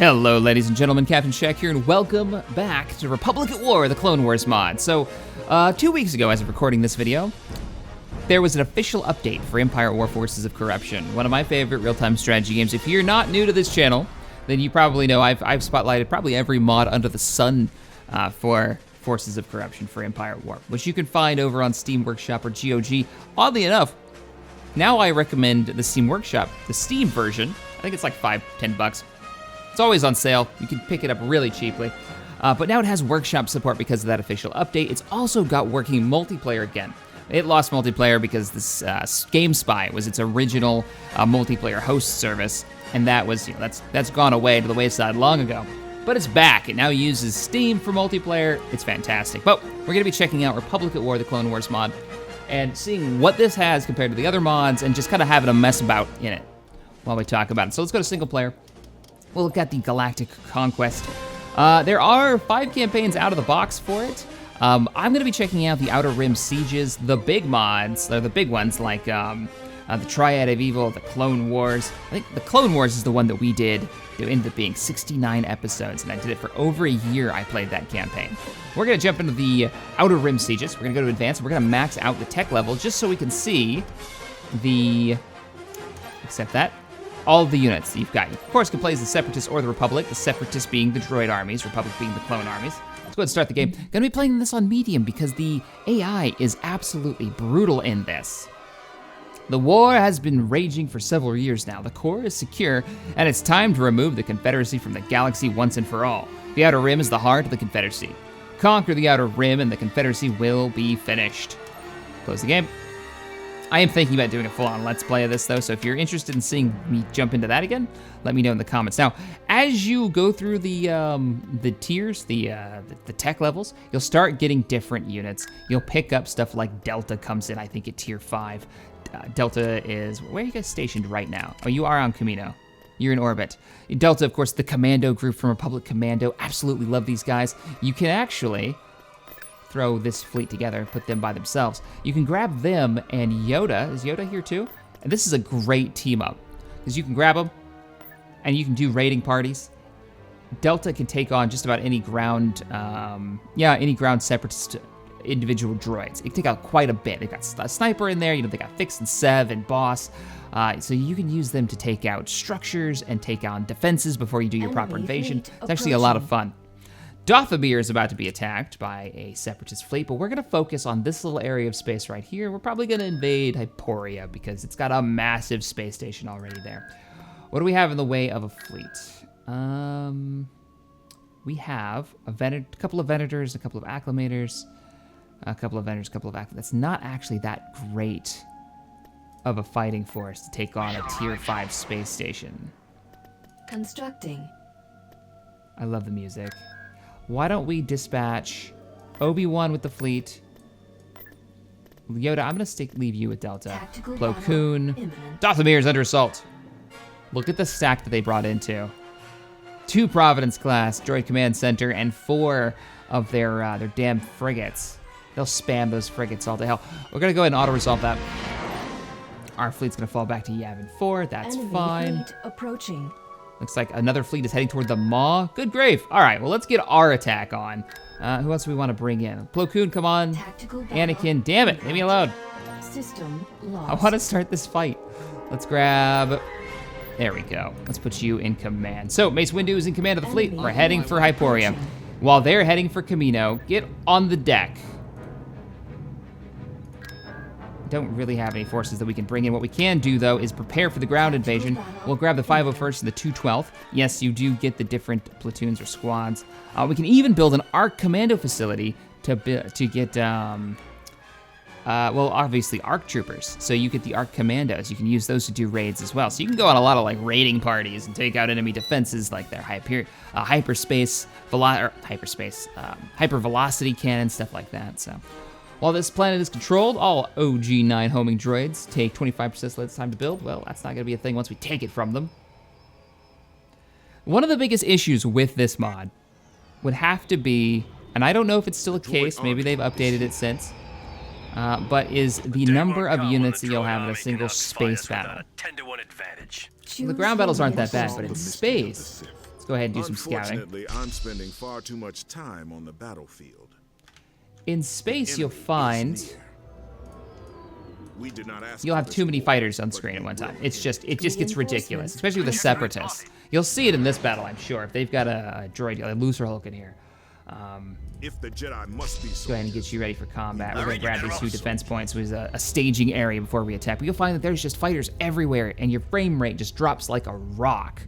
Hello, ladies and gentlemen, Captain Shaq here, and welcome back to Republic at War, the Clone Wars mod. So, 2 weeks ago, as of recording this video, there was an official update for Empire at War Forces of Corruption, one of my favorite real-time strategy games. If you're not new to this channel, then you probably know I've spotlighted probably every mod under the sun for Forces of Corruption for Empire at War, which you can find over on Steam Workshop or GOG. Oddly enough, now I recommend the Steam Workshop, the Steam version. I think it's like $5-10 bucks. It's always on sale. You can pick it up really cheaply. But now it has workshop support because of that official update. It's also got working multiplayer again. It lost multiplayer because this GameSpy was its original multiplayer host service, and that was, that's gone away to the wayside long ago. But it's back. It now uses Steam for multiplayer. It's fantastic. But we're gonna be checking out Republic at War, the Clone Wars mod, and seeing what this has compared to the other mods, and just kind of having a mess about in it while we talk about it. So let's go to single player. We'll look at the Galactic Conquest. There are 5 campaigns out of the box for it. I'm gonna be checking out the Outer Rim Sieges, the big mods, the big ones like the Triad of Evil, the Clone Wars. I think the Clone Wars is the one that we did. It ended up being 69 episodes, and I did it for over a year. I played that campaign. We're gonna jump into the Outer Rim Sieges. We're gonna go to Advanced, and we're gonna max out the tech level just so we can see the, accept that, all the units that you've got. You, of course, can play as the Separatists or the Republic, the Separatists being the droid armies, Republic being the clone armies. Let's go ahead and start the game. Gonna be playing this on medium because the AI is absolutely brutal in this. The war has been raging for several years now. The core is secure, and it's time to remove the Confederacy from the galaxy once and for all. The Outer Rim is the heart of the Confederacy. Conquer the Outer Rim and the Confederacy will be finished. Close the game. I am thinking about doing a full-on Let's Play of this, though, so if you're interested in seeing me jump into that again, let me know in the comments. Now, as you go through the tiers, the tech levels, you'll start getting different units. You'll pick up stuff like Delta comes in, I think, at tier 5. Delta is, where are you guys stationed right now? Oh, you are on Camino. You're in orbit. Delta, of course, the Commando group from Republic Commando. Absolutely love these guys. You can actually throw this fleet together and put them by themselves. You can grab them and Yoda. Is Yoda here too? And this is a great team up because you can grab them and you can do raiding parties. Delta can take on just about any ground, any ground Separatist individual droids. It can take out quite a bit. They've got a sniper in there. They got Fix and Sev and Boss. So you can use them to take out structures and take on defenses before you do your proper invasion. It's actually a lot of fun. Dathomir is about to be attacked by a Separatist fleet, but we're gonna focus on this little area of space right here. We're probably gonna invade Hyporia because it's got a massive space station already there. What do we have in the way of a fleet? We have a couple of Venators, a couple of Acclimators, a couple of Venators, a couple of Acclimators. That's not actually that great of a fighting force to take on a tier 5 space station. Constructing. I love the music. Why don't we dispatch Obi-Wan with the fleet? Yoda, I'm gonna leave you with Delta. Plo Koon. Dathomir is under assault. Look at the stack that they brought into. 2 Providence class, Droid Command Center, and 4 of their damn frigates. They'll spam those frigates all to hell. We're gonna go ahead and auto-resolve that. Our fleet's gonna fall back to Yavin 4, that's fine. Fleet approaching. Looks like another fleet is heading toward the Maw. Good grief. All right, well, let's get our attack on. Who else do we want to bring in? Plo Koon, come on. Anakin, damn it, leave me alone. System lost. I want to start this fight. Let's grab, there we go. Let's put you in command. So, Mace Windu is in command of the fleet. We're heading for Hyporia. While they're heading for Camino, get on the deck. Don't really have any forces that we can bring in. What we can do, though, is prepare for the ground invasion. We'll grab the 501st and the 212th. Yes, you do get the different platoons or squads. We can even build an ARC commando facility to get, well, obviously ARC troopers. So you get the ARC commandos. You can use those to do raids as well. So you can go on a lot of like raiding parties and take out enemy defenses like their hyper velocity cannon, stuff like that. So. While this planet is controlled, all OG9 homing droids take 25% less time to build. Well, that's not gonna be a thing once we take it from them. One of the biggest issues with this mod would have to be, and I don't know if it's still a case, maybe they've updated it since, but is the number of units that you'll have in a single space battle. The ground battles aren't that bad, but in space, Let's go ahead and do some scouting. Unfortunately, I'm spending far too much time on the battlefield. In space, you'll find We did not ask you'll for have this too many war, fighters on but screen at we one time. will. It just gets ridiculous, especially with the Separatists. You'll see it in this battle, I'm sure. If they've got a droid, a looser Hulk in here. If the Jedi must be Let's go ahead and get soldiers, you ready for combat. We're gonna grab these 2 defense points, which is a staging area before we attack. But you'll find that there's just fighters everywhere, and your frame rate just drops like a rock.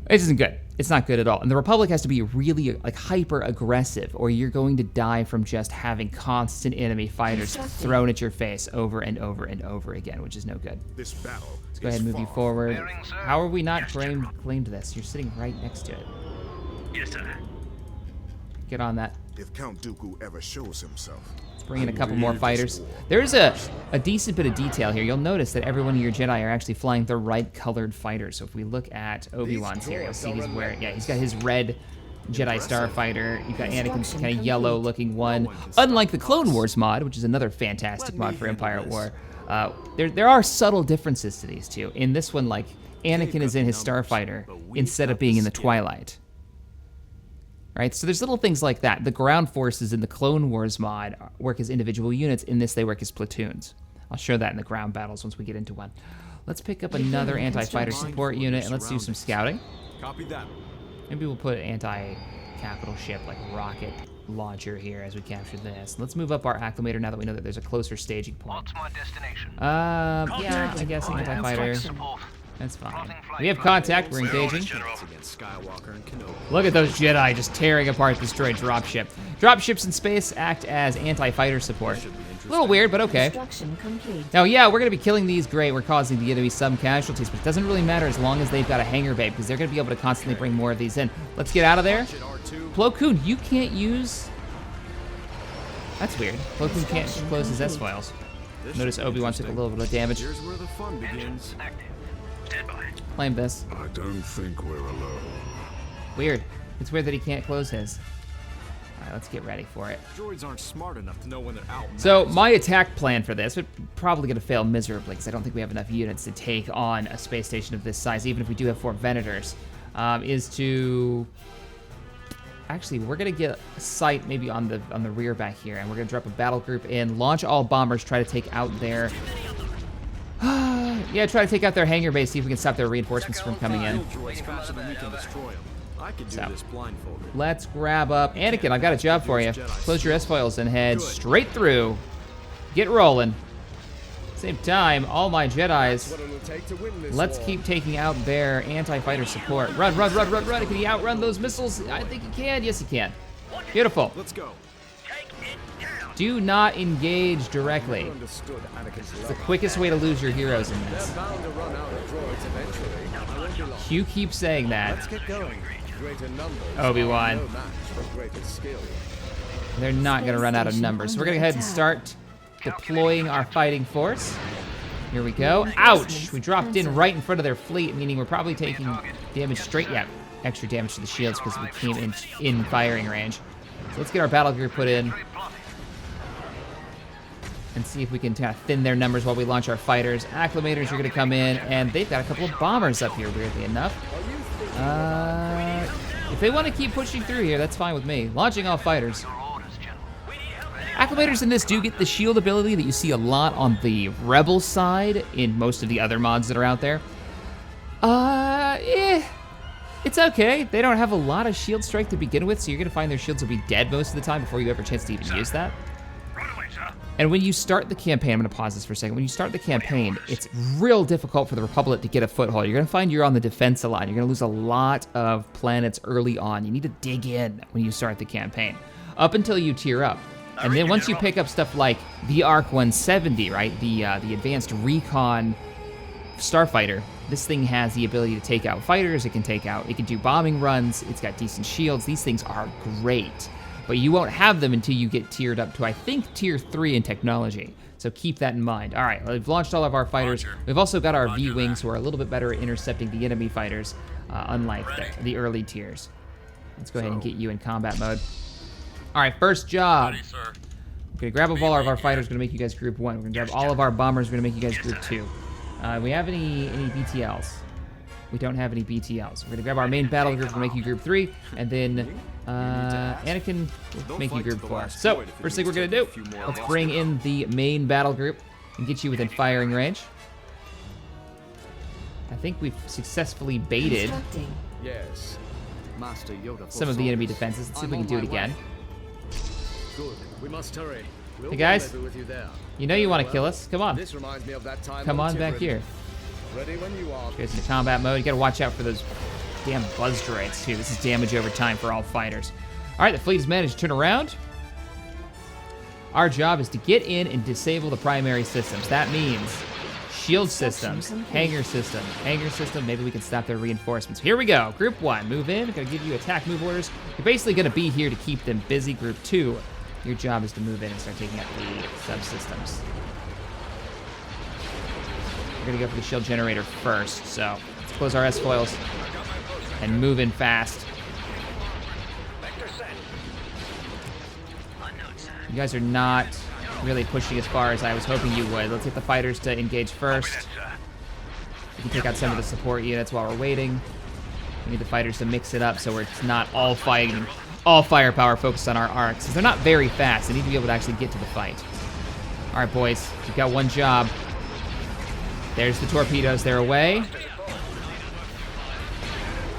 It isn't good. It's not good at all. And the Republic has to be really like hyper aggressive, or you're going to die from just having constant enemy fighters thrown at your face over and over and over again, which is no good. this battle Let's go ahead and move you forward. How are we not claimed this? You're sitting right next to it. Yes, sir. Get on that. If Count Dooku ever shows himself. Let's bring in a couple more fighters. There's a decent bit of detail here. You'll notice that every one of your Jedi are actually flying the right colored fighters. So if we look at Obi-Wan's here, you'll see he's wearing, he's got his red Jedi Starfighter. You've got Anakin's kind of yellow looking one. Unlike the Clone Wars mod, which is another fantastic mod for Empire at War, there are subtle differences to these two. In this one, like, Anakin is in his Starfighter instead of being in the Twilight. Right, so there's little things like that. The ground forces in the Clone Wars mod work as individual units. In this, they work as platoons. I'll show that in the ground battles once we get into one. Let's pick up another anti-fighter support unit, and let's do some scouting. Copy that. Maybe we'll put an anti-capital ship like rocket launcher here as we capture this. Let's move up our acclimator now that we know that there's a closer staging point. What's my destination? Yeah, I guess anti-fighter. Support. That's fine. We have contact. We're engaging. Against Skywalker and Kenobi. Look at those Jedi just tearing apart this droid dropship. Dropships in space act as anti-fighter support. A little weird, but okay. Construction complete. Now, yeah, we're going to be killing these, great. We're causing the enemy some casualties, but it doesn't really matter as long as they've got a hangar bay, because they're going to be able to constantly bring more of these in. Let's get out of there. Plo Koon, you can't use... That's weird. Plo Koon can't close his S-foils. Notice Obi-Wan took a little bit of damage. Here's where the fun begins. Active. Stand by. Claim this. I don't think we're alone. Weird. It's weird that he can't close his. All right, let's get ready for it. Droids aren't smart enough to know when they're out. So my attack plan for this would probably going to fail miserably because I don't think we have enough units to take on a space station of this size, even if we do have 4 Venators, is to... Actually, we're going to get a sight maybe on the rear back here, and we're going to drop a battle group in, launch all bombers, try to take out their... yeah, try to take out their hangar base, see if we can stop their reinforcements from coming in. Droids faster than we can destroy them. I can do this blindfolded. Let's grab up... Anakin, I've got a job for you. Close your S-foils and head straight through. Get rolling. Same time, all my Jedis, let's keep taking out their anti-fighter support. Run, run, run, run, run. Can he outrun those missiles? I think he can. Yes, he can. Beautiful. Let's go. Do not engage directly. It's the quickest way to lose your heroes in this. Q keeps saying that. Obi-Wan. They're not going to run out of numbers. So we're going to go ahead and start deploying our fighting force. Here we go. Ouch! We dropped in right in front of their fleet, meaning we're probably taking damage straight. Yeah, extra damage to the shields because we came in firing range. So let's get our battle gear put in and see if we can kind of thin their numbers while we launch our fighters. Acclimators are going to come in, and they've got a couple of bombers up here, weirdly enough. If they want to keep pushing through here, that's fine with me. Launching all fighters. Acclimators in this do get the shield ability that you see a lot on the Rebel side in most of the other mods that are out there. It's okay. They don't have a lot of shield strength to begin with, so you're going to find their shields will be dead most of the time before you have a chance to even use that. And when you start the campaign, I'm going to pause this for a second. When you start the campaign, it's real difficult for the Republic to get a foothold. You're going to find you're on the defensive line. You're going to lose a lot of planets early on. You need to dig in when you start the campaign, up until you tier up. And then once you pick up stuff like the ARC 170, right, the advanced recon starfighter, this thing has the ability to take out fighters. It can do bombing runs. It's got decent shields. These things are great. But you won't have them until you get tiered up to, I think, tier 3 in technology. So keep that in mind. All right, we've launched all of our fighters. We've also got our V-Wings, who are a little bit better at intercepting the enemy fighters, unlike the early tiers. Let's go ahead and get you in combat mode. All right, first job. We're gonna grab up all of our fighters. We're gonna make you guys group 1. We're gonna grab all of our bombers. We're gonna make you guys group 2. We have any BTLs? we don't have any BTLs. We're gonna grab our main battle group, we'll make you group 3, and then Anakin will make you group 4. So, first thing we're gonna do, let's bring in the main battle group and get you within firing range. I think we've successfully baited Constructing. Yes. Master Yoda some of the enemy defenses. Let's see if we can do it again. Good. We must hurry. We'll Hey guys, rendezvous with you there. you know you want to kill us. Come on. This reminds me of that time Come on Tyrion. back here. Ready when you are. Here's into combat mode. You gotta watch out for those damn buzz droids too. This is damage over time for all fighters. All right, the fleet has managed to turn around. Our job is to get in and disable the primary systems. That means shield systems, hangar system. Maybe we can stop their reinforcements. Here we go. Group 1, move in. Gonna give you attack move orders. You're basically gonna be here to keep them busy. Group 2, your job is to move in and start taking out the subsystems. We're gonna go for the shield generator first, so let's close our S-foils and move in fast. You guys are not really pushing as far as I was hoping you would. Let's get the fighters to engage first. We can take out some of the support units while we're waiting. We need the fighters to mix it up so it's not all fighting, all firepower focused on our arcs. Because they're not very fast. They need to be able to actually get to the fight. All right, boys, you've got one job. There's the torpedoes. They're away.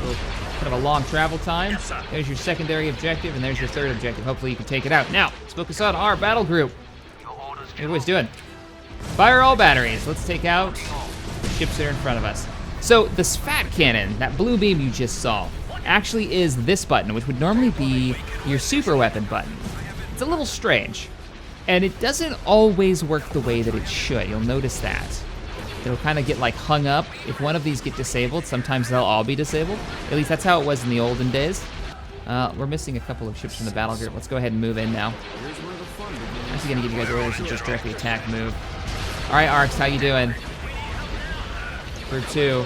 Kind of a long travel time. There's your secondary objective, and there's your third objective. Hopefully you can take it out. Now, let's focus on our battle group. Everybody's doing. Fire all batteries. Let's take out the ships that are in front of us. So the SPAT cannon, that blue beam you just saw, actually is this button, which would normally be your super weapon button. It's a little strange, and it doesn't always work the way that it should. You'll notice that. It'll kind of get like hung up. If one of these get disabled, sometimes they'll all be disabled. At least that's how it was in the olden days. We're missing a couple of ships from the battle group. Let's go ahead and move in now. I'm actually gonna give you guys orders to just directly attack move. All right, Arcs, how you doing? Group 2,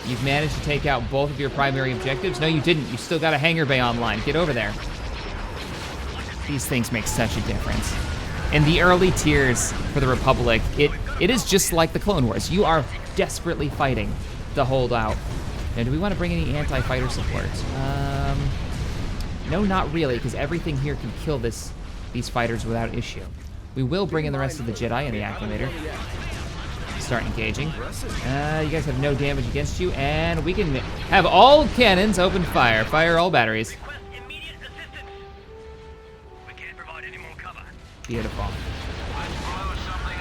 you've managed to take out both of your primary objectives. No, you didn't. You still got a hangar bay online. Get over there. These things make such a difference. In the early tiers for the Republic, it is just like the Clone Wars. You are desperately fighting to hold out. Now, do we want to bring any anti-fighter support? No, not really, because everything here can kill these fighters without issue. We will bring in the rest of the Jedi in the acclimator. Start engaging. You guys have no damage against you, and we can have all cannons open fire. Fire all batteries. Immediate assistance. We can't provide any more cover. Beautiful.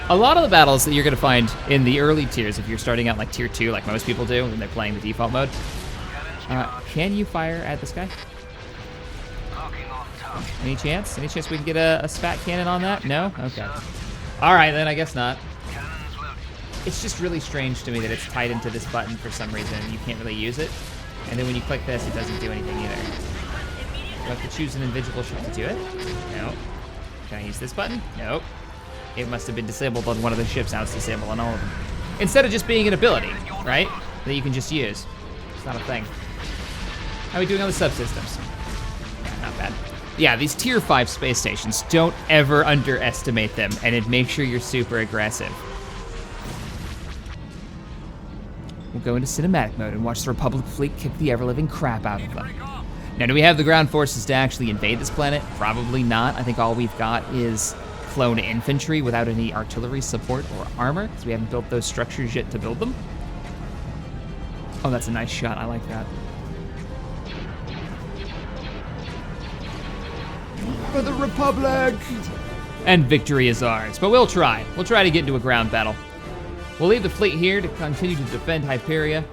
A lot of the battles that you're going to find in the early tiers, if you're starting out like tier 2, like most people do, and they're playing the default mode, can you fire at this guy? Any chance? Any chance we can get a SPAT cannon on that? No? Okay. All right, then I guess not. It's just really strange to me that it's tied into this button for some reason. You can't really use it. And then when you click this, it doesn't do anything either. You have to choose an individual ship to do it? No. Can I use this button? Nope. It must have been disabled on one of the ships. Now it's disabled on all of them. Instead of just being an ability, right? That you can just use. It's not a thing. How are we doing on the subsystems? Not bad. Yeah, these tier 5 space stations, don't ever underestimate them, and it makes sure you're super aggressive. We'll go into cinematic mode and watch the Republic fleet kick the ever-living crap out of them. Now, do we have the ground forces to actually invade this planet? Probably not. I think all we've got is clone infantry without any artillery support or armor, because we haven't built those structures yet to build them. Oh, that's a nice shot. I like that. For the Republic! And victory is ours, but we'll try. We'll try to get into a ground battle. We'll leave the fleet here to continue to defend Hyperia.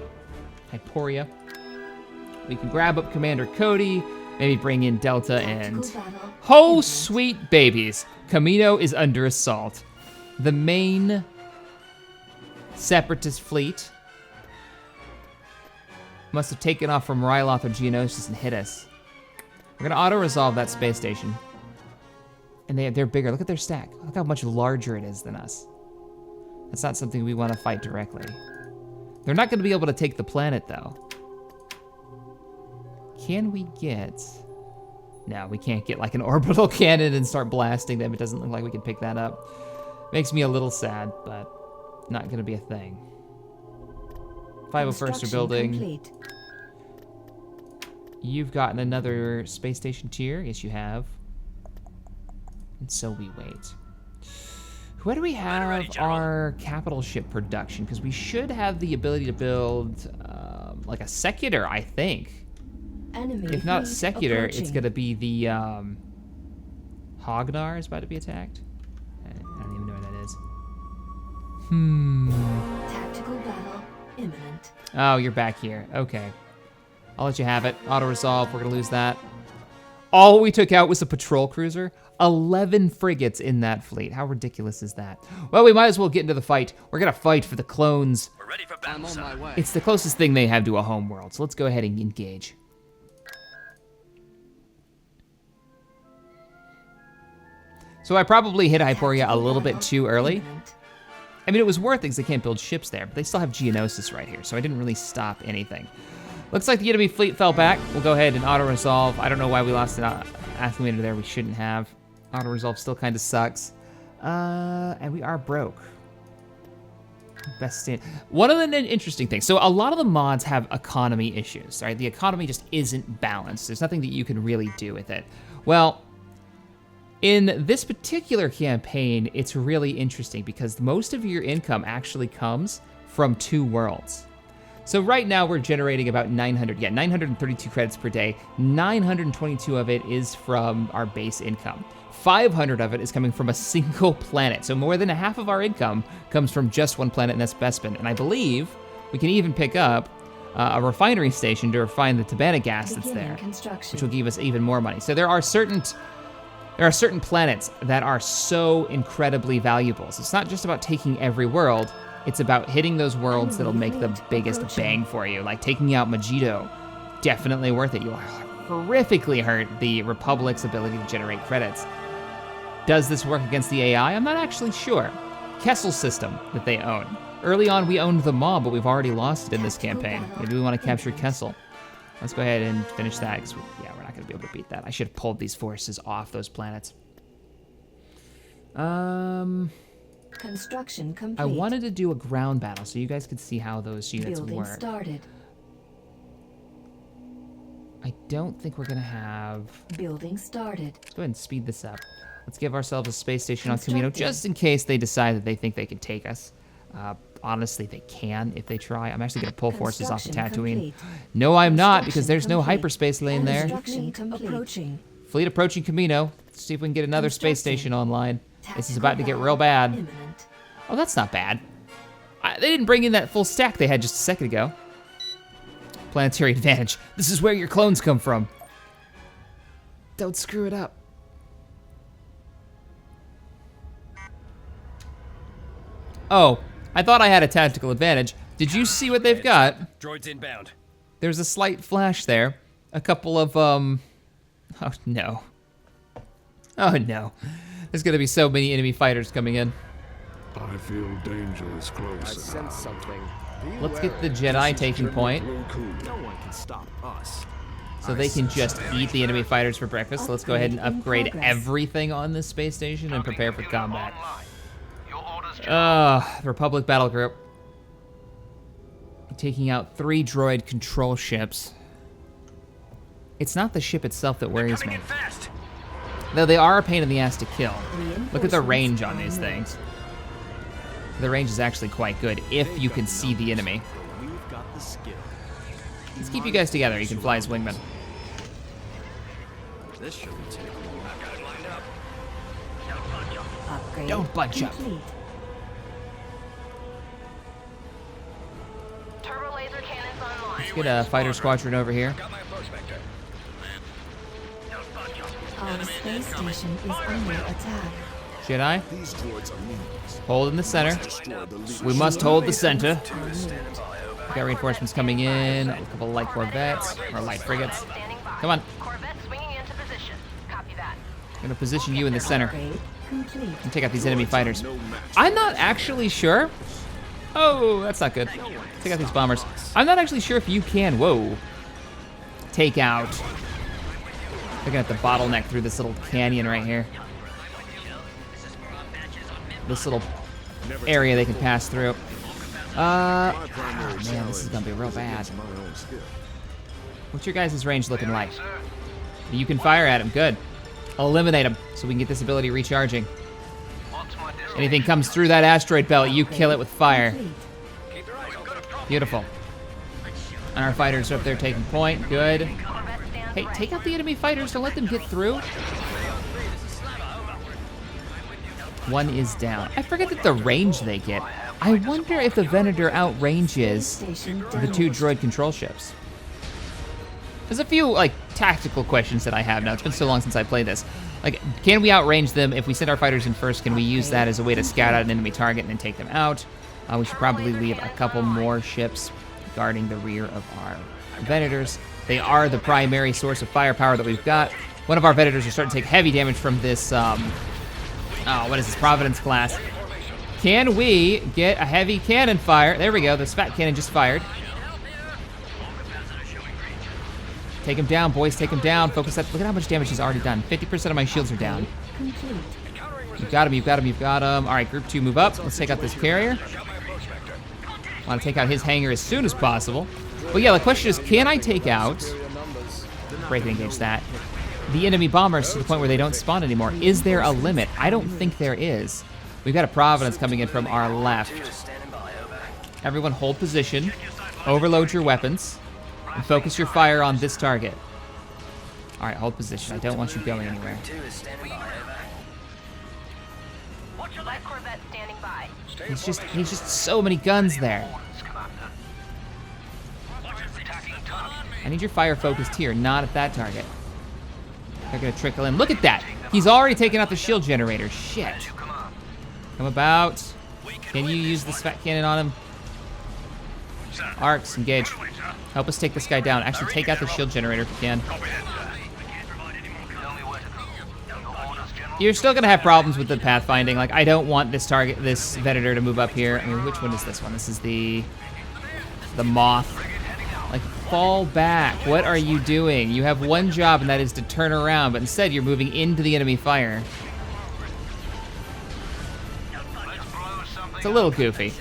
We can grab up Commander Cody, maybe bring in Delta and... Oh, sweet babies. Camino is under assault. The main Separatist fleet must have taken off from Ryloth or Geonosis and hit us. We're gonna auto-resolve that space station. And they're bigger. Look at their stack. Look how much larger it is than us. That's not something we want to fight directly. They're not gonna be able to take the planet, though. Can we get... No, we can't get like an orbital cannon and start blasting them. It doesn't look like we can pick that up. Makes me a little sad, but not gonna be a thing. 501st are Construction building. complete. You've gotten another space station tier. Yes, you have. And so we wait. Where do we have our capital ship production? Because we should have the ability to build like a secular, I think. Enemy If not fleet secular, it's approaching. going to be the Hognar is about to be attacked. I don't even know where that is. Tactical battle imminent. Oh, you're back here. Okay. I'll let you have it. Auto-resolve, we're gonna lose that. All we took out was a patrol cruiser. 11 frigates in that fleet. How ridiculous is that? Well, we might as well get into the fight. We're gonna fight for the clones. We're ready for battle, I'm on son. my way. It's the closest thing they have to a home world, so let's go ahead and engage. So I probably hit Hyporia a little bit too early. Imminent. I mean, it was worth it because they can't build ships there, but they still have Geonosis right here, so I didn't really stop anything. Looks like the enemy fleet fell back. We'll go ahead and auto-resolve. I don't know why we lost an acclimator there. We shouldn't have. Auto-resolve still kind of sucks. And we are broke. Best stand. One of the interesting things, so a lot of the mods have economy issues, right? The economy just isn't balanced. There's nothing that you can really do with it. Well, in this particular campaign, it's really interesting because most of your income actually comes from 2 worlds. So right now we're generating about 932 credits per day. 922 of it is from our base income. 500 of it is coming from a single planet. So more than half of our income comes from just one planet, and that's Bespin. And I believe we can even pick up a refinery station to refine the Tabana gas that's Beginning there, construction. which will give us even more money. So there are certain planets that are so incredibly valuable. So it's not just about taking every world, it's about hitting those worlds that'll make the biggest bang for you. Like taking out Megiddo, definitely worth it. You'll horrifically hurt the Republic's ability to generate credits. Does this work against the AI? I'm not actually sure. Kessel system that they own. Early on we owned the mob, but we've already lost it in this campaign. Maybe we want to capture Kessel. Let's go ahead and finish that, because we're not going to be able to beat that. I should have pulled these forces off those planets. Construction complete. I wanted to do a ground battle so you guys could see how those units Building work. started. I don't think we're going to have... Building started. Let's go ahead and speed this up. Let's give ourselves a space station on Camino, Constructed. just in case they decide that they think they can take us. Honestly, they can if they try. I'm actually going to pull forces off of Construction Tatooine. complete. No, I'm not, because Construction there's no complete. hyperspace lane there. Construction approaching. Fleet approaching Camino. Let's see if we can get another space Constructing. station online. This is Tactical about to get battle real bad. imminent. Oh, that's not bad. They didn't bring in that full stack they had just a second ago. Planetary advantage. This is where your clones come from. Don't screw it up. Oh, I thought I had a tactical advantage. Did you see what they've got? Droids inbound. There's a slight flash there. A couple of, oh no. Oh no. There's gonna be so many enemy fighters coming in. I feel danger is I close. sense something. Let's get the Jedi taking point, No one can stop us. so they can just eat the enemy fighters for breakfast. So let's go ahead and Upgrade in upgrade progress. everything on this space station and prepare for combat. Your orders, Republic battle group. Taking out 3 droid control ships. It's not the ship itself that worries coming me. in fast. Though they are a pain in the ass to kill. Look at the Reinforcements range on on these the way. things. The range is actually quite good if you can see the enemy. But we've got the skill. Let's keep you guys together. You can fly as wingmen. This shouldn't take long. I've got it lined up. Upgrade Don't bunch up. complete. Turbo laser cannons online. Let's get a fighter squadron over here. Got my approach vector. Don't budge up. Our space station is under attack. Jedi, These droids are meaningless. hold in the center. Destroy the leadership. We must hold the center. Removed. We got reinforcements coming in. A couple of light corvettes or light frigates. Standing by. Come on. Corvette swinging into position. Copy that. I'm gonna position you in the center Upgrade complete. and take out these enemy fighters. No match. I'm not actually sure. Oh, that's not good. Take out these bombers. I'm not actually sure if you can, whoa, take out. Looking at the bottleneck through this little canyon right here. This little area they can pass through. My primary man, challenge this is gonna be real is bad. against my own skill. What's your guys' range looking like? You can fire at him, good. I'll eliminate him so we can get this ability recharging. What's my destination? Anything comes through that asteroid belt, you kill it with fire. Complete. Beautiful. And our fighters are up there taking point, good. Corvette stands Hey, ready. take out the enemy fighters, don't let them get through. One is down. I forget that the range they get. I wonder if the Venator outranges Station the two damaged. droid control ships. There's a few like tactical questions that I have now. It's been so long since I played this. Like, can we outrange them? If we send our fighters in first, can we use that as a way to scout out an enemy target and then take them out? We should probably leave a couple more ships guarding the rear of our Venators. They are the primary source of firepower that we've got. One of our Venators are starting to take heavy damage from this, what is this, Providence class. Can we get a heavy cannon fire? There we go, this fat cannon just fired. Take him down, boys, take him down. Focus that, look at how much damage he's already done. 50% of my shields are down. Complete. You've got him, you've got him, you've got him. All right, group 2, move up. Let's take out this carrier. Want to take out his hangar as soon as possible. But yeah, the question is, can I take out, break and engage that, the enemy bombers to the point where they don't spawn anymore? Is there a limit? I don't think there is. We've got a Providence coming in from our left. Everyone hold position, overload your weapons, and focus your fire on this target. All right, hold position. I don't want you going anywhere. Light Corvette standing by. He's just so many guns there. I need your fire focused here, not at that target. They're gonna trickle in. Look at that. He's already taken out the shield generator. Shit. Come about. Can you use this fat cannon on him? Arcs, engage. Help us take this guy down. Actually, take out the shield generator if you can. You're still gonna have problems with the pathfinding. Like, I don't want this target, this Venator to move up here. I mean, which one is this one? This is the Moth. Like, fall back. What are you doing? You have one job, and that is to turn around, but instead you're moving into the enemy fire. It's a little goofy.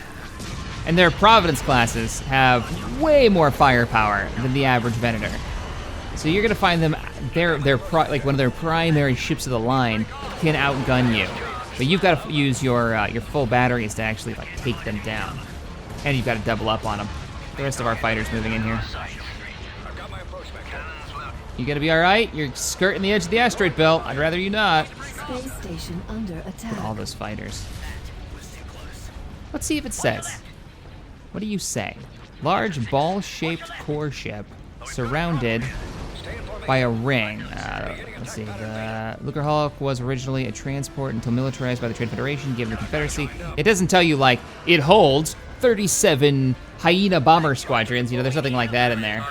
And their Providence classes have way more firepower than the average Venator. So you're gonna find them, like one of their primary ships of the line can outgun you. But you've got to use your full batteries to actually like take them down. And you've got to double up on them. The rest of our fighters moving in here. You gonna be all right? You're skirting the edge of the asteroid belt. I'd rather you not. Space station under attack. All those fighters. Let's see if it says. What do you say? Large ball-shaped core ship surrounded by a ring. Let's see. The Lucrehulk was originally a transport until militarized by the Trade Federation, given the Confederacy. It doesn't tell you, like, it holds 37 Hyena bomber squadrons. You know, there's nothing like that in there.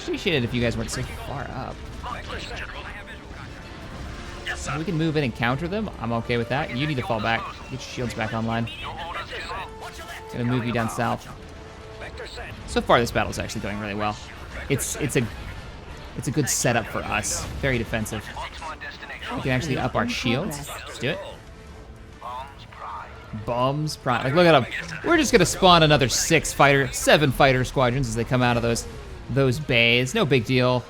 Appreciate it if you guys weren't so far up. So we can move in and counter them. I'm okay with that. You need to fall back. Get your shields back online. Gonna move you down south. So far, this battle's actually going really well. It's a good setup for us. Very defensive. We can actually up our shields. Let's do it. Bombs prime. Like, look at them. We're just gonna spawn another 7 fighter squadrons as they come out of those bays. No big deal.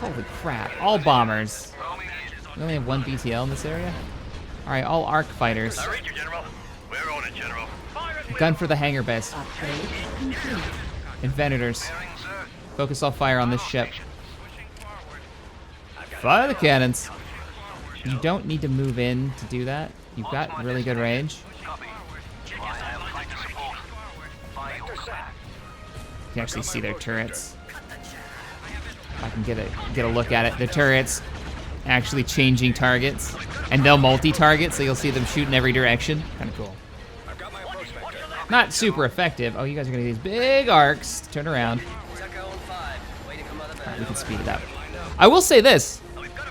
Holy crap! All bombers. We only have one BTL in this area. All right, all ARC fighters. Gun for the hangar base. Upgrade complete. Inventors. Focus all fire on this ship. Fire the cannons. You don't need to move in to do that. You've got really good range. You can actually see their turrets. If I can get a look at it. The turrets actually changing targets. And they'll multi-target, so you'll see them shoot in every direction. Kind of cool. Not super effective. Oh, you guys are gonna get these big arcs. Turn around. Right, we can speed it up. I will say this.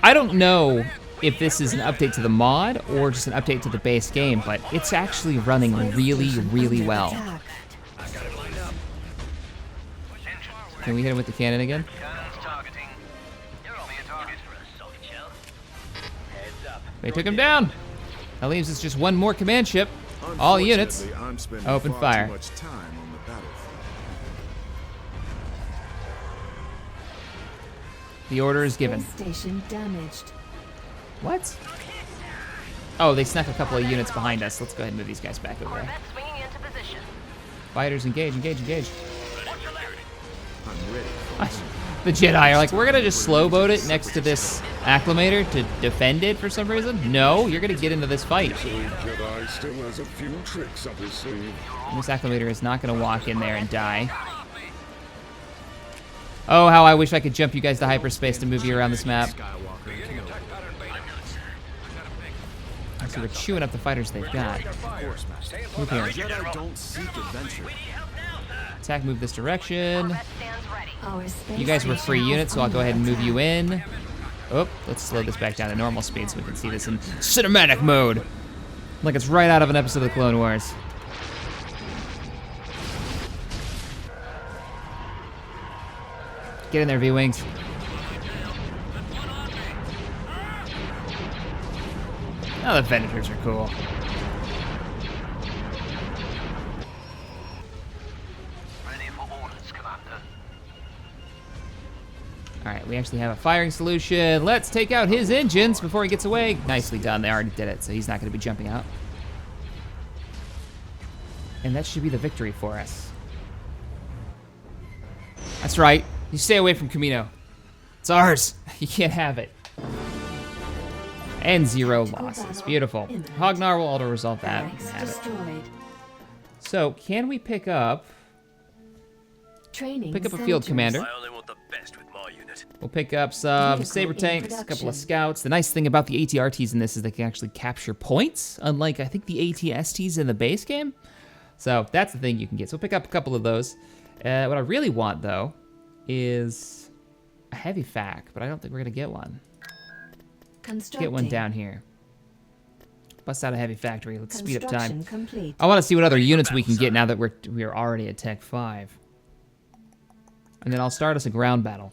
I don't know if this is an update to the mod or just an update to the base game, but it's actually running really, really well. Attack. Can we hit him with the cannon again? They took him down. That leaves us just one more command ship. All units, Unfortunately, I'm spending open far fire. Too much time on the battlefield. The order is given. Space station damaged. What? Oh, they snuck a couple of units behind us. Let's go ahead and move these guys back over there. Corvette swinging into position. Fighters, engage, engage, engage. I'm ready. The Jedi are like, we're gonna just slow boat it next to this acclimator to defend it for some reason. No, you're gonna get into this fight. Jedi still has a few tricks up his sleeve. And this acclimator is not gonna walk in there and die. Oh, how I wish I could jump you guys to hyperspace to move you around this map. Skywalker killed. So we're chewing up the fighters they've got. Move here. Jedi don't seek adventure. Attack, move this direction. Corvette stands ready. Our space You guys were station free is units, so I'll go under ahead and move you attack. in. Oh, let's slow this back down to normal speed so we can see this in cinematic mode. Like it's right out of an episode of the Clone Wars. Get in there, V-Wings. Oh, the Venators are cool. Ready for orders, Commander. All right, we actually have a firing solution. Let's take out his engines before he gets away. Nicely done. They already did it, so he's not going to be jumping out. And that should be the victory for us. That's right. You stay away from Camino. It's ours. You can't have it. And 0 losses. Beautiful. Hognar will auto-resolve that. Barracks Have it. destroyed. So, can we pick up Training a field centers. commander? I only want the best with my unit. We'll pick up some Vehicle saber in tanks, a couple production. of scouts. The nice thing about the ATRTs in this is they can actually capture points, unlike I think the ATSTs in the base game. So that's the thing you can get. So we'll pick up a couple of those. What I really want though is a heavy FAC, but I don't think we're gonna get one. Get one down here. Bust out a heavy factory. Let's speed up time. Construction complete. I want to see what other units we can get now that we're already at Tech 5. And then I'll start us a ground battle.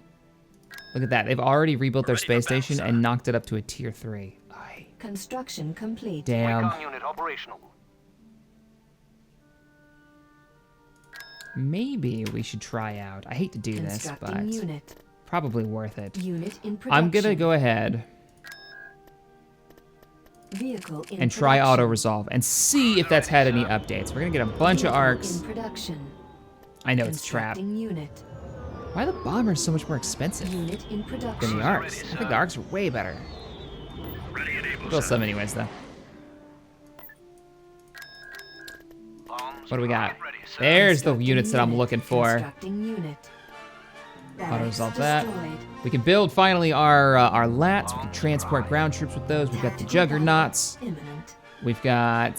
Look at that. They've already rebuilt their space station and knocked it up to a tier 3. Aye. Construction complete. Damn. Recon unit operational. Maybe we should try out. I hate to do this, Constructing but unit. probably worth it. Unit in production. I'm gonna go ahead Vehicle in and try production. auto resolve and see if that's had any updates. We're gonna get a bunch of Vehicle arcs. In production. I know it's a trap. Constructing unit. Why are the bombers so much more expensive Unit in than production. the arcs? I think the arcs are way better. We'll build some anyways though. What do we got? There's the units that I'm looking for. Constructing unit. Auto resolve that. Destroyed. We can build finally our lats. We can transport ground troops with those. We've got the juggernauts. Imminent. We've got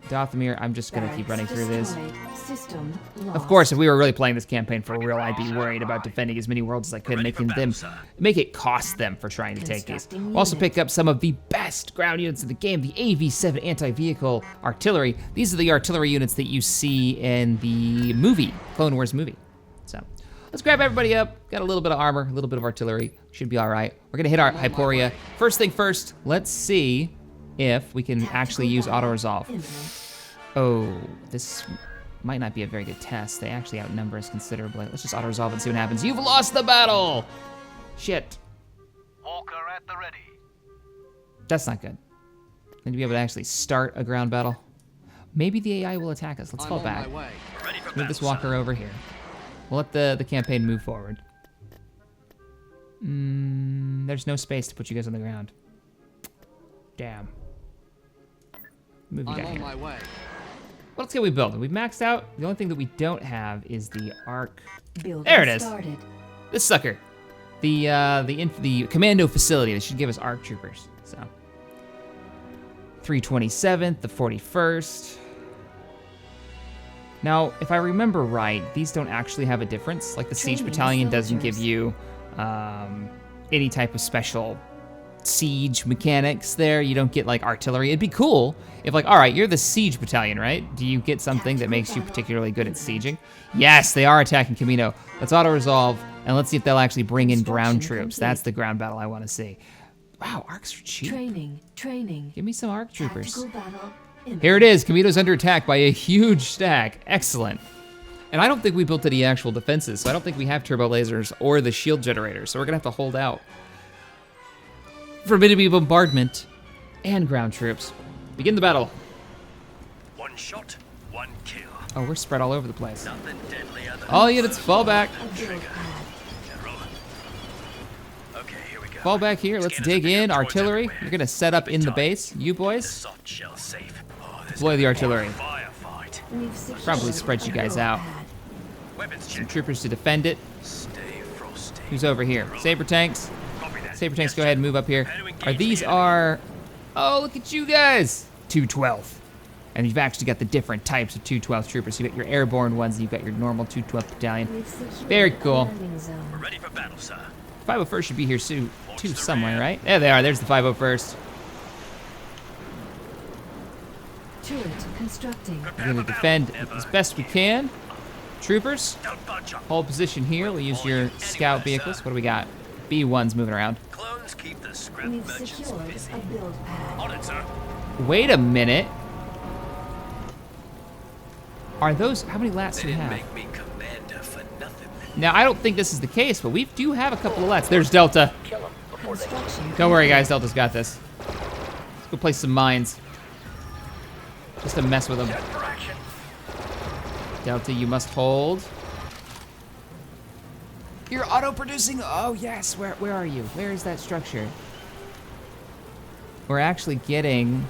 Dothamir. I'm just gonna keep running through this. Destroyed. System Of lost. course, if we were really playing this campaign for real, I'd be worried about defending as many worlds as I could, make it cost them for trying to take these. We'll also pick up some of the best ground units in the game, the AV-7 anti-vehicle artillery. These are the artillery units that you see in the movie, Clone Wars movie. So let's grab everybody up. Got a little bit of armor, a little bit of artillery. Should be all right. We're gonna hit our Hyporia. First thing first, let's see if we can actually use auto-resolve. Imminent. Oh, this might not be a very good test. They actually outnumber us considerably. Let's just auto-resolve and see what happens. You've lost the battle! Shit. Walker at the ready. That's not good. Need to be able to actually start a ground battle. Maybe the AI will attack us. Let's fall back. Ready for Move this walker over here. We'll let the campaign move forward. There's no space to put you guys on the ground. Damn. Move you down here. way. What else can we build? We've maxed out. The only thing that we don't have is the arc. Building There it is. started. This sucker. The commando facility. They should give us ARC troopers. So 327th, the 41st. Now, if I remember right, these don't actually have a difference. Like the siege Training battalion doesn't give soldiers. you any type of special siege mechanics there. You don't get like artillery. It'd be cool if like, all right, you're the siege battalion, right? Do you get something that makes you particularly good at sieging? Yes, they are attacking Camino. Let's auto-resolve and let's see if they'll actually bring in ground Construction troops. complete. That's the ground battle I want to see. Wow, arcs are cheap. Training. Give me some arc troopers. Tactical battle. Here it is, Kamino's under attack by a huge stack. Excellent. And I don't think we built any actual defenses, so I don't think we have turbo lasers or the shield generators, so we're gonna have to hold out for enemy bombardment and ground troops. Begin the battle. One shot, one kill. Oh, we're spread all over the place. Nothing deadlier than All units fall back. A build pad. General. Okay, here we go. Fall back here, let's dig in. Artillery, you're gonna set up in the base. You boys, Soft shell safe. Oh, this deploy the artillery. firefight. We've secured Probably spread you a guys build out. pad. Weapons Some check. troopers to defend it. Stay frosty. Who's over here? Saber tanks. Copy that. Saber tanks, Yes, go ahead and move up here. These are, oh, look at you guys. 212th. And you've actually got the different types of 212th troopers. You've got your airborne ones, and you've got your normal 212th battalion. We've secured Very a cool. landing zone. We're ready for battle, sir. 501st should be here soon, too, somewhere, right? There they are, there's the 501st. Turret constructing. We're gonna defend as best we can. Troopers, Don't budge up. hold position here. We'll use your scout vehicles. What do we got? B1's moving around. Clones keep the scrap We've merchants secured busy. a build pad. On it, sir. Wait a minute. Are those, how many lats They do we didn't have? make me commander for nothing. Now, I don't think this is the case, but we do have a couple of lats. There's Delta. Construction. Don't worry, guys. Delta's got this. Let's go place some mines. Just to mess with them. For action. Delta, you must hold. You're auto-producing. Oh, yes. Where are you? Where is that structure? We're actually getting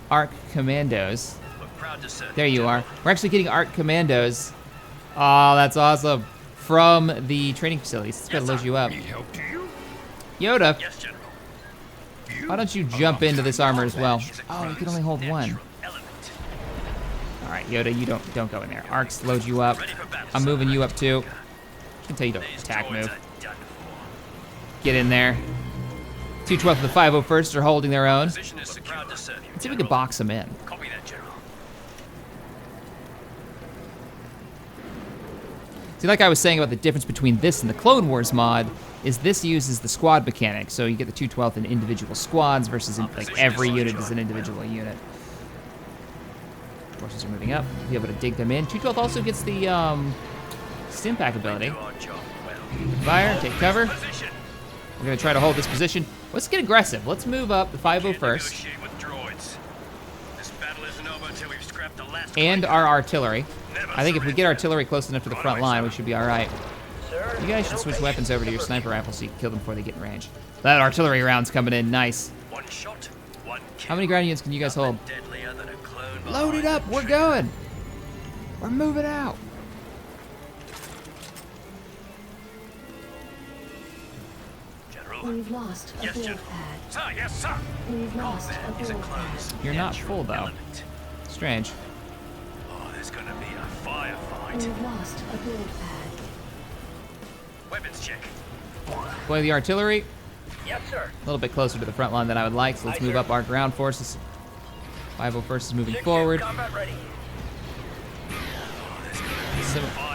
ARC commandos. We're proud to serve. There you are. We're actually getting ARC commandos. Oh, that's awesome. From the training facilities. Let's go load you up. Help to you? Yoda, Yes, General. why don't you jump into this armor as well? Oh, you can only hold one. Natural element. All right, Yoda, you don't go in there. Arcs load you up. Ready for battle, I'm sir. moving you up too. I can tell you to These attack droids move. are done for. Get in there. 212 and the 501st are holding their own. Position is secure. Proud to serve you. Let's see if we can box them in. Copy that, General. See, like I was saying about the difference between this and the Clone Wars mod, is this uses the squad mechanic. So you get the 212th in individual squads versus like every unit is an individual unit. Forces are moving up. Be able to dig them in. 212th also gets the stim pack ability. Do our job well. Fire, take cover. Position. We're gonna try to hold this position. Let's get aggressive. Let's move up the Can't 501st negotiate with droids. This battle isn't over until we've scrapped the last and clanker. our artillery. Never I think if we get surrender. artillery close enough to the front line, we should be all right. You guys should switch weapons over to your sniper rifles so you can kill them before they get in range. That artillery round's coming in nice. One shot, one kill. How many ground units can you guys hold? Deadlier than a clone Load it behind up. the We're trigger. going. We're moving out. General. We've lost a Yes, build General. pad. Sir, yes, sir. We've lost a Combat is a build pad. clone's You're not natural full, though. element. Strange. Oh, there's gonna be a firefight. We've lost a build pad. Weapons check. Play the artillery. Yes, sir. A little bit closer to the front line than I would like, so let's move up our ground forces. 501st is moving forward. Combat ready.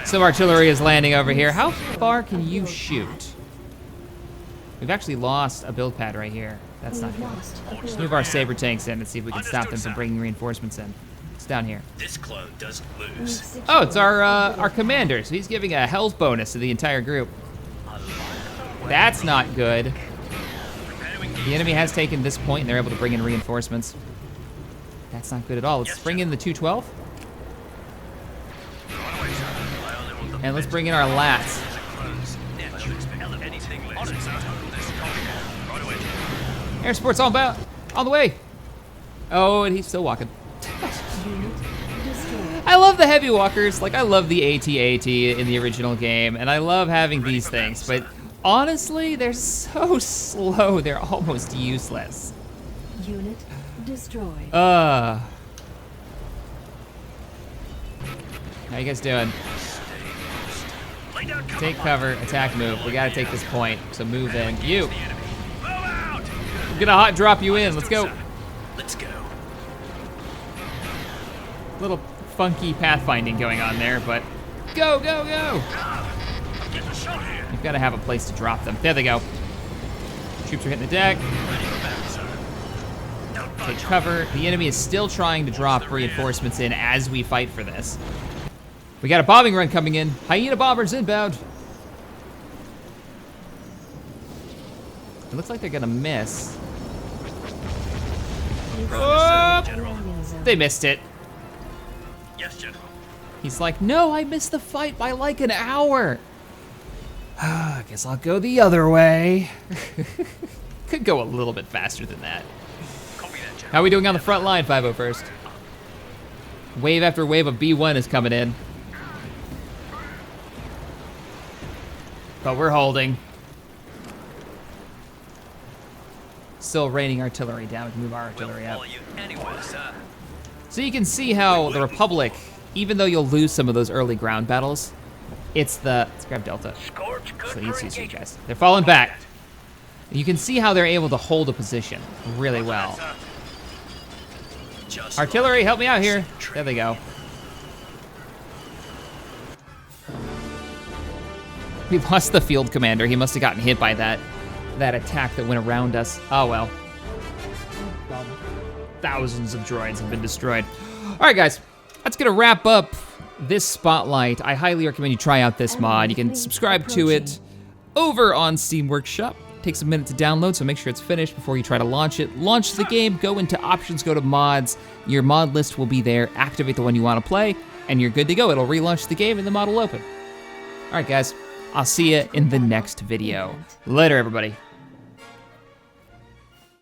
Some artillery is landing over here. How far can you shoot? We've actually lost a build pad right here. That's not We've good. lost a Let's build move our pad. saber tanks in and see if we can stop them from bringing reinforcements in. It's down here. This clone doesn't We've lose. secured Oh, it's our commander. So he's giving a health bonus to the entire group. That's not good. The enemy has taken this point and they're able to bring in reinforcements. That's not good at all. Let's bring in the 212. And let's bring in our lats. Air support's on the way. Oh, and he's still walking. unit destroyed. I love the heavy walkers. Like, I love the AT-AT in the original game, and I love having these things, but honestly, they're so slow, they're almost useless. Unit destroyed. How you guys doing? Take cover, attack move. We gotta take this point, so move in. You! I'm gonna hot drop you in, let's go. Let's go. Little funky pathfinding going on there, but go, go, go! Get the shot here. You've gotta have a place to drop them. There they go. Troops are hitting the deck. Take cover. The enemy is still trying to drop reinforcements in as we fight for this. We got a bombing run coming in. Hyena bombers inbound. It looks like they're gonna miss. Oh, they missed it. Yes, General. He's like, no, I missed the fight by like an hour. I guess I'll go the other way. Could go a little bit faster than that. Copy that, General. How are we doing on the front line, 501st? Wave after wave of B1 is coming in. But we're holding. Still raining artillery down. We can move our artillery We'll up. follow you anywhere, sir. So you can see how the Republic, even though you'll lose some of those early ground battles, it's the, let's grab Delta. Scorch, good So you for see you engagement. guys. They're falling back. You can see how they're able to hold a position really well. Just Artillery, help me out here. There they go. We lost the field commander. He must have gotten hit by that attack that went around us. Oh well. Thousands of droids have been destroyed. All right, guys, that's gonna wrap up this spotlight. I highly recommend you try out this mod. You can subscribe to it over on Steam Workshop. It takes a minute to download, so make sure it's finished before you try to launch it. Launch the game, go into options, go to mods. Your mod list will be there. Activate the one you want to play, and you're good to go. It'll relaunch the game and the mod will open. All right, guys, I'll see you in the next video. Later, everybody.